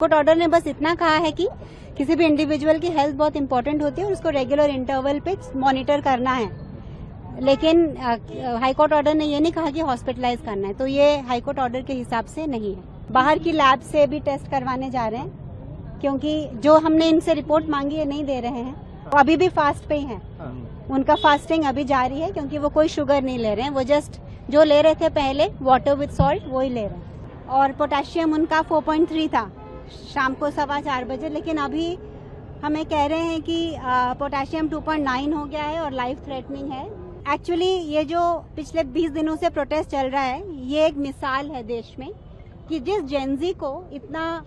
Court order ने बस इतना कहा है कि किसी भी इंडिविजुअल की हेल्थ बहुत इंपॉर्टेंट होती है और उसको रेगुलर इंटरवल पे मॉनिटर करना है। लेकिन हाई कोर्ट ऑर्डर ने ये नहीं कहा कि हॉस्पिटलाइज करना है, तो ये हाई कोर्ट ऑर्डर के हिसाब से नहीं है। बाहर की लैब से भी टेस्ट करवाने जा रहे हैं, क्योंकि जो हमने इनसे रिपोर्ट मांगी है नहीं दे रहे हैं। वो अभी भी फास्ट पे ही हैं, उनका फास्टिंग अभी जारी है, क्योंकि वो कोई शुगर नहीं ले रहे हैं। वो जस्ट जो ले रहे थे पहले वाटर विद सॉल्ट वो ही ले रहे हैं। और पोटेशियम उनका 4.3 था शाम को 4:15 बजे, लेकिन अभी हमें कह रहे हैं कि पोटेशियम 2.9 हो गया है और लाइफ थ्रेटनिंग है। एक्चुअली ये जो पिछले 20 दिनों से प्रोटेस्ट चल रहा है, ये एक मिसाल है देश में कि जिस जेनजी को इतना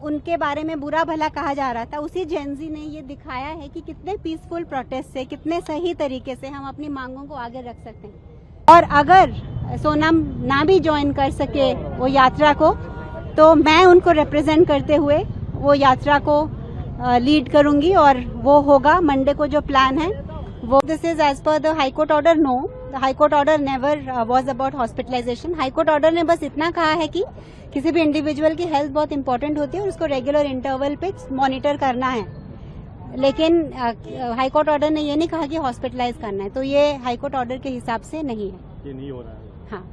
उनके बारे में बुरा भला कहा जा रहा था, उसी जेनजी ने ये दिखाया है कि कितने पीसफुल प्रोटेस्ट से, कितने सही तरीके से हम अपनी मांगों को आगे रख सकते हैं। और अगर सोनम ना भी ज्वाइन कर सके वो यात्रा को, तो मैं उनको रिप्रेजेंट करते हुए वो यात्रा को लीड करूंगी और वो होगा मंडे को जो प्लान है वो। This is as per the high court order. No, the high court order never was about hospitalisation. High court order ने बस इतना कहा है कि किसी भी इंडिविजुअल की हेल्थ बहुत इंपॉर्टेंट होती है और उसको रेगुलर इंटरवल पे मॉनिटर करना है। लेकिन हाई कोर्ट ऑर्डर ने ये नहीं कहा कि हॉस्पिटलाइज करना है, तो ये हाई कोर्ट ऑर्डर के हिसाब से नहीं है। ये नहीं हो रहा है। हाँ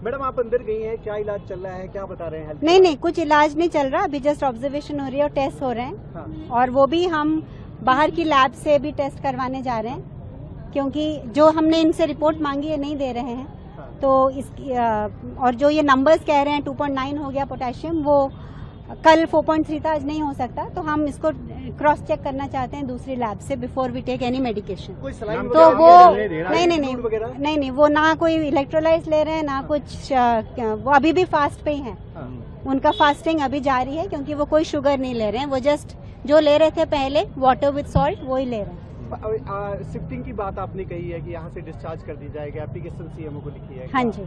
मैडम, आप अंदर गई हैं, क्या इलाज चल रहा है, क्या बता रहे हैं? नहीं, कुछ इलाज नहीं चल रहा, अभी जस्ट ऑब्जर्वेशन हो रही है और टेस्ट हो रहे हैं। हाँ। और वो भी हम बाहर की लैब से भी टेस्ट करवाने जा रहे हैं, क्योंकि जो हमने इनसे रिपोर्ट मांगी है नहीं दे रहे हैं। हाँ। तो इसकी और जो ये नंबर्स कह रहे हैं 2.9 हो गया पोटेशियम, वो कल 4.3 था, आज नहीं हो सकता। तो हम इसको क्रॉस चेक करना चाहते हैं दूसरी लैब से before we take any medication. कोई सलाइन तो वो नहीं, वो ना कोई इलेक्ट्रोलाइट्स ले रहे हैं ना कुछ, वो अभी भी फास्ट पे ही हैं। उनका फास्टिंग अभी जारी है, क्योंकि वो कोई शुगर नहीं ले रहे हैं। वो जस्ट जो ले रहे थे पहले वाटर विद सॉल्ट वो ही ले रहे हैं। शिफ्टिंग की बात आपने कही है कि यहाँ से डिस्चार्ज कर दी जाएगी, एप्लीकेशन सीएमओ को लिखी है। हाँ जी।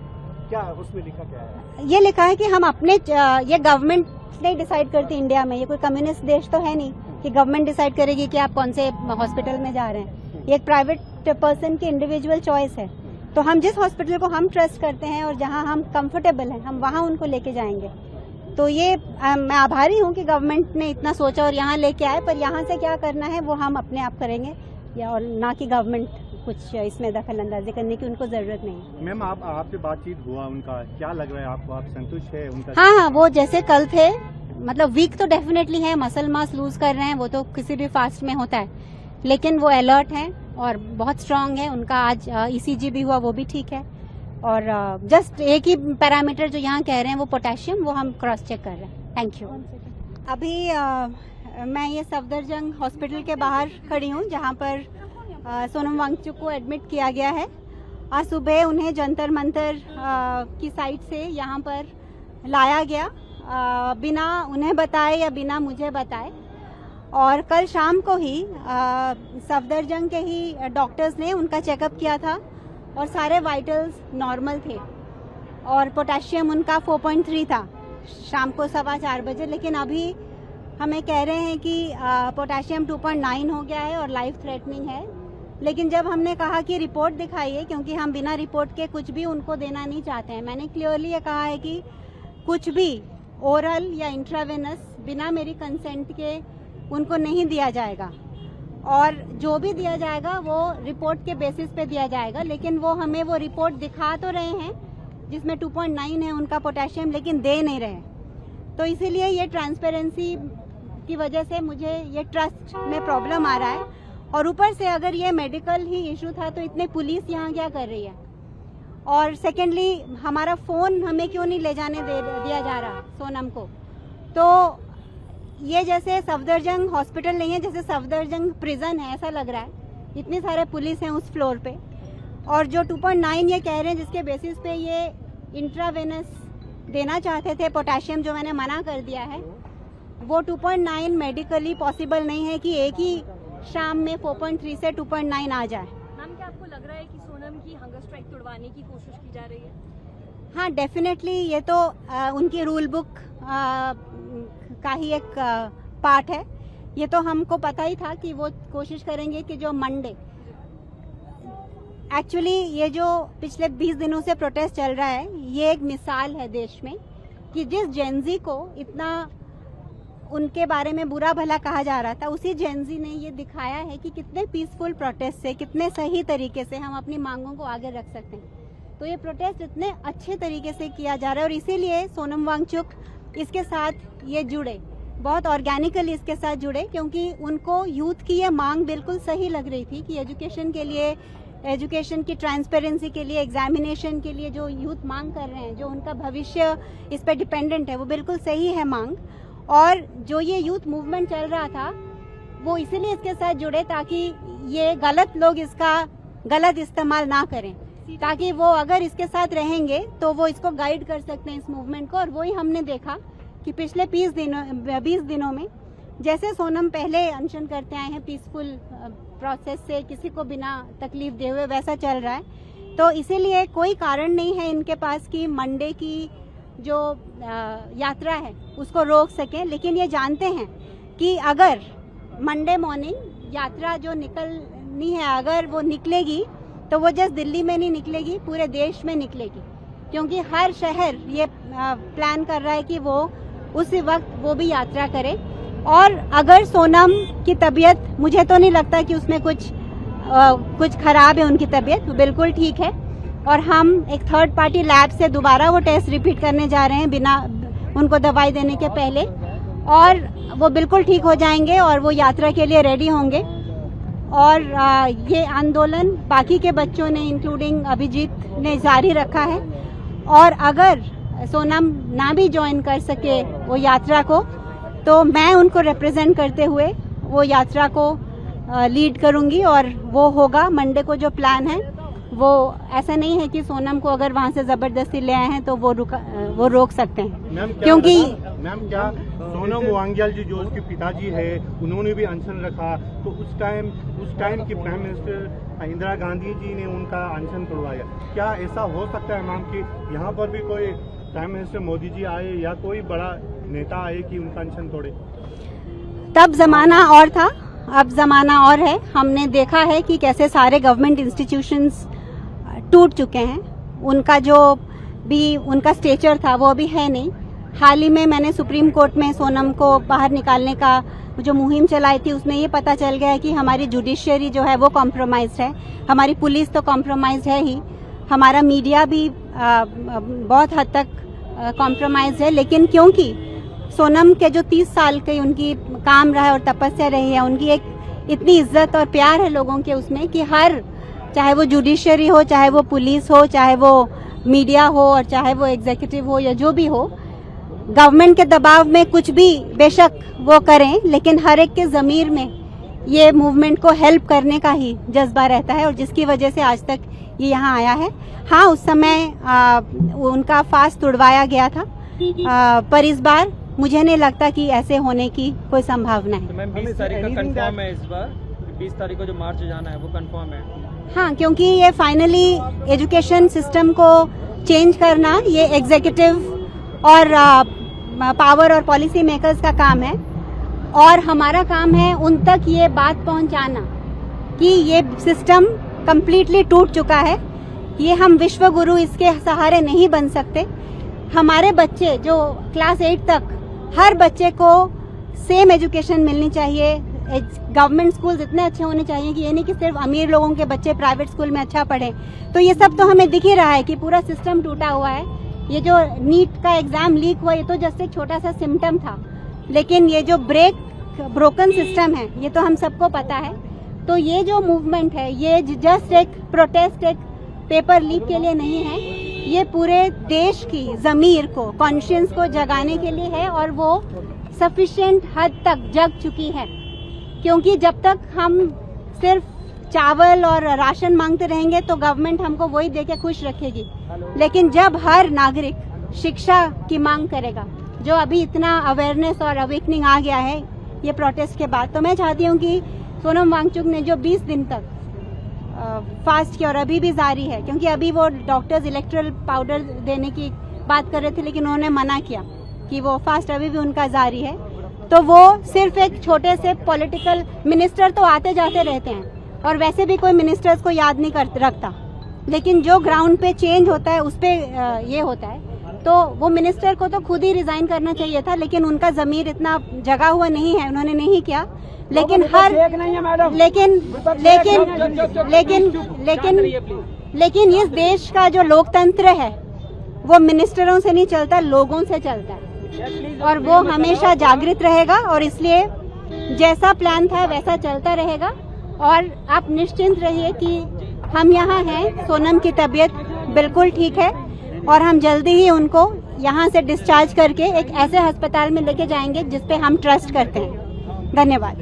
क्या उसमें लिखा क्या है? ये लिखा है कि हम अपने, ये गवर्नमेंट नहीं डिसाइड करती इंडिया में, ये कोई कम्युनिस्ट देश तो है नहीं कि गवर्नमेंट डिसाइड करेगी कि आप कौन से हॉस्पिटल में जा रहे हैं। ये एक प्राइवेट पर्सन की इंडिविजुअल चॉइस है। तो हम जिस हॉस्पिटल को हम ट्रस्ट करते हैं और जहां हम कंफर्टेबल हैं, हम वहां उनको लेके जाएंगे। तो ये मैं आभारी हूं कि गवर्नमेंट ने इतना सोचा और यहाँ लेके आए, पर यहाँ से क्या करना है वो हम अपने आप करेंगे, या और ना कि गवर्नमेंट कुछ इसमें दखल अंदाजी करने की उनको जरूरत नहीं। मैम, आपसे बातचीत हुआ उनका, क्या लग रहा है आपको? आप संतुष्ट है उनका? हाँ, वो जैसे कल थे, मतलब वीक तो डेफिनेटली है, मसल मास लूज कर रहे हैं, वो तो किसी भी फास्ट में होता है, लेकिन वो अलर्ट हैं और बहुत स्ट्रांग है। उनका आज ईसीजी भी हुआ, वो भी ठीक है। और जस्ट एक ही पैरामीटर जो यहाँ कह रहे हैं वो पोटेशियम, वो हम क्रॉस चेक कर रहे हैं। Thank you. अभी मैं ये सफदरजंग हॉस्पिटल के बाहर खड़ी हूँ, जहाँ पर सोनम वांगचुक को एडमिट किया गया है। आज सुबह उन्हें जंतर मंतर की साइड से यहाँ पर लाया गया, बिना उन्हें बताए या बिना मुझे बताए। और कल शाम को ही सफदरजंग के ही डॉक्टर्स ने उनका चेकअप किया था और सारे वाइटल्स नॉर्मल थे। और पोटेशियम उनका 4.3 था शाम को 4:15 बजे, लेकिन अभी हमें कह रहे हैं कि पोटेशियम 2.9 हो गया है और लाइफ थ्रेटनिंग है। लेकिन जब हमने कहा कि रिपोर्ट दिखाइए, क्योंकि हम बिना रिपोर्ट के कुछ भी उनको देना नहीं चाहते हैं, मैंने क्लियरली ये कहा है कि कुछ भी ओरल या इंट्रावेनस बिना मेरी कंसेंट के उनको नहीं दिया जाएगा। और जो भी दिया जाएगा वो रिपोर्ट के बेसिस पे दिया जाएगा। लेकिन वो हमें वो रिपोर्ट दिखा तो रहे हैं जिसमें 2.9 है उनका पोटेशियम, लेकिन दे नहीं रहे। तो इसीलिए ये ट्रांसपेरेंसी की वजह से मुझे ये ट्रस्ट में प्रॉब्लम आ रहा है। और ऊपर से अगर ये मेडिकल ही इशू था तो इतने पुलिस यहाँ क्या कर रही है? और सेकेंडली हमारा फोन हमें क्यों नहीं ले जाने दिया जा रहा सोनम को? तो ये जैसे सफदरजंग हॉस्पिटल नहीं है, जैसे सफदरजंग प्रिजन है, ऐसा लग रहा है। इतने सारे पुलिस हैं उस फ्लोर पे। और जो 2.9 ये कह रहे हैं, जिसके बेसिस पे ये इंट्रावेनस देना चाहते थे पोटेशियम, जो मैंने मना कर दिया है, वो 2.9 मेडिकली पॉसिबल नहीं है कि एक ही शाम में 4.3 से 2.9 आ जाए। मैम, क्या आपको लग रहा है कि सोनम की हंगर स्ट्राइक तोड़वाने की कोशिश की जा रही है? हाँ, डेफिनेटली ये तो उनकी रूल बुक का ही एक पार्ट है। ये तो हमको पता ही था कि वो कोशिश करेंगे कि जो मंडे, एक्चुअली ये जो पिछले 20 दिनों से प्रोटेस्ट चल रहा है, ये एक मिसाल है देश में कि जिस जेनजी को इतना उनके बारे में बुरा भला कहा जा रहा था, उसी जेनजी ने ये दिखाया है कि कितने पीसफुल प्रोटेस्ट से, कितने सही तरीके से हम अपनी मांगों को आगे रख सकते हैं। तो ये प्रोटेस्ट इतने अच्छे तरीके से किया जा रहा है और इसीलिए सोनम वांगचुक इसके साथ ये जुड़े, बहुत ऑर्गेनिकली इसके साथ जुड़े, क्योंकि उनको यूथ की ये मांग बिल्कुल सही लग रही थी कि एजुकेशन के लिए, एजुकेशन की ट्रांसपेरेंसी के लिए, एग्जामिनेशन के लिए जो यूथ मांग कर रहे हैं, जो उनका भविष्य इस पर डिपेंडेंट है, वो बिल्कुल सही है मांग। और जो ये यूथ मूवमेंट चल रहा था वो इसीलिए इसके साथ जुड़े ताकि ये गलत लोग इसका गलत इस्तेमाल ना करें, ताकि वो अगर इसके साथ रहेंगे तो वो इसको गाइड कर सकते हैं इस मूवमेंट को। और वही हमने देखा कि पिछले 20 दिनों में जैसे सोनम पहले अनशन करते आए हैं पीसफुल प्रोसेस से, किसी को बिना तकलीफ दे हुए, वैसा चल रहा है। तो इसीलिए कोई कारण नहीं है इनके पास कि मंडे की जो यात्रा है उसको रोक सकें। लेकिन ये जानते हैं कि अगर मंडे मॉर्निंग यात्रा जो निकलनी है, अगर वो निकलेगी तो वो जस्ट दिल्ली में नहीं निकलेगी, पूरे देश में निकलेगी, क्योंकि हर शहर ये प्लान कर रहा है कि वो उसी वक्त वो भी यात्रा करे। और अगर सोनम की तबीयत, मुझे तो नहीं लगता कि उसमें कुछ खराब है उनकी तबीयत, वो बिल्कुल ठीक है। और हम एक थर्ड पार्टी लैब से दोबारा वो टेस्ट रिपीट करने जा रहे हैं बिना उनको दवाई देने के पहले, और वो बिल्कुल ठीक हो जाएंगे और वो यात्रा के लिए रेडी होंगे। और ये आंदोलन बाकी के बच्चों ने, इंक्लूडिंग अभिजीत ने, जारी रखा है। और अगर सोनम ना भी ज्वाइन कर सके वो यात्रा को, तो मैं उनको रिप्रेजेंट करते हुए वो यात्रा को लीड करूंगी और वो होगा मंडे को। जो प्लान है वो ऐसा नहीं है कि सोनम को अगर वहां से जबरदस्ती ले आए हैं तो वो रोक सकते हैं, क्योंकि मैम क्या सोनम वांग्याल जी जो उसके पिताजी है उन्होंने भी अनशन रखा, तो उस टाइम की प्राइम मिनिस्टर इंदिरा गांधी जी ने उनका अनशन तोड़वाया। क्या ऐसा हो सकता है मैम कि यहाँ पर भी कोई प्राइम मिनिस्टर मोदी जी आए या कोई बड़ा नेता आए कि उनका अनशन तोड़े? तब जमाना और था, अब जमाना और है। हमने देखा है कि कैसे सारे गवर्नमेंट इंस्टीट्यूशंस टूट चुके हैं, उनका जो भी उनका स्टेचर था वो अभी है नहीं। हाल ही में मैंने सुप्रीम कोर्ट में सोनम को बाहर निकालने का जो मुहिम चलाई थी, उसमें ये पता चल गया है कि हमारी जुडिशियरी जो है वो कॉम्प्रोमाइज्ड है, हमारी पुलिस तो कॉम्प्रोमाइज्ड है ही, हमारा मीडिया भी बहुत हद तक कॉम्प्रोमाइज्ड है। लेकिन क्योंकि सोनम के जो 30 साल के उनकी काम रहा है और तपस्या रही है, उनकी एक इतनी इज्जत और प्यार है लोगों के उसमें कि हर, चाहे वो जुडिशियरी हो, चाहे वो पुलिस हो, चाहे वो मीडिया हो और चाहे वो एग्जीक्यूटिव हो या जो भी हो, गवर्नमेंट के दबाव में कुछ भी बेशक वो करें, लेकिन हर एक के ज़मीर में ये मूवमेंट को हेल्प करने का ही जज्बा रहता है और जिसकी वजह से आज तक ये यहाँ आया है। हाँ, उस समय उनका फास्ट तुड़वाया गया था, पर इस बार मुझे नहीं लगता कि ऐसे होने की कोई संभावना है। तो मैम 20 तारीख का कंफर्म है, इस बार 20 तारीख को जो मार्च जाना है वो कंफर्म है? हाँ, क्योंकि ये फाइनली एजुकेशन सिस्टम को चेंज करना ये एग्जीक्यूटिव और पावर और पॉलिसी मेकर्स का काम है, और हमारा काम है उन तक ये बात पहुंचाना कि ये सिस्टम कंप्लीटली टूट चुका है। ये हम विश्व गुरु इसके सहारे नहीं बन सकते। हमारे बच्चे जो क्लास 8 तक, हर बच्चे को सेम एजुकेशन मिलनी चाहिए। गवर्नमेंट स्कूल इतने अच्छे होने चाहिए कि ये नहीं कि सिर्फ अमीर लोगों के बच्चे प्राइवेट स्कूल में अच्छा पढ़ें। तो ये सब तो हमें दिख ही रहा है कि पूरा सिस्टम टूटा हुआ है। ये जो नीट का एग्जाम लीक हुआ, ये तो जस्ट एक छोटा सा सिम्टम था, लेकिन ये जो ब्रोकन सिस्टम है ये तो हम सबको पता है। तो ये जो मूवमेंट है ये जस्ट एक प्रोटेस्ट, एक पेपर लीक के लिए नहीं है, ये पूरे देश की ज़मीर को, कॉन्शियंस को जगाने के लिए है, और वो सफिशिएंट हद तक जग चुकी है। क्योंकि जब तक हम सिर्फ चावल और राशन मांगते रहेंगे तो गवर्नमेंट हमको वही देके खुश रखेगी, लेकिन जब हर नागरिक शिक्षा की मांग करेगा, जो अभी इतना अवेयरनेस और अवेकनिंग आ गया है ये प्रोटेस्ट के बाद, तो मैं चाहती हूँ कि सोनम वांगचुक ने जो 20 दिन तक फास्ट किया और अभी भी जारी है, क्योंकि अभी वो डॉक्टर्स इलेक्ट्रल पाउडर देने की बात कर रहे थे लेकिन उन्होंने मना किया कि वो फास्ट अभी भी उनका जारी है। तो वो सिर्फ एक छोटे से पॉलिटिकल मिनिस्टर तो आते जाते रहते हैं और वैसे भी कोई मिनिस्टर्स को याद नहीं रखता, लेकिन जो ग्राउंड पे चेंज होता है उस पे ये होता है। तो तो वो मिनिस्टर को तो खुद ही रिजाइन करना चाहिए था, लेकिन उनका जमीर इतना जगा हुआ नहीं है, उन्होंने नहीं किया। लेकिन लेकिन इस देश का जो लोकतंत्र है वो मिनिस्टरों से नहीं चलता, लोगों से चलता है, और वो हमेशा जागृत रहेगा। और इसलिए जैसा प्लान था वैसा चलता रहेगा। और आप निश्चिंत रहिए कि हम यहाँ हैं, सोनम की तबीयत बिल्कुल ठीक है और हम जल्दी ही उनको यहाँ से डिस्चार्ज करके एक ऐसे अस्पताल में लेके जाएंगे जिस पे हम ट्रस्ट करते हैं। धन्यवाद।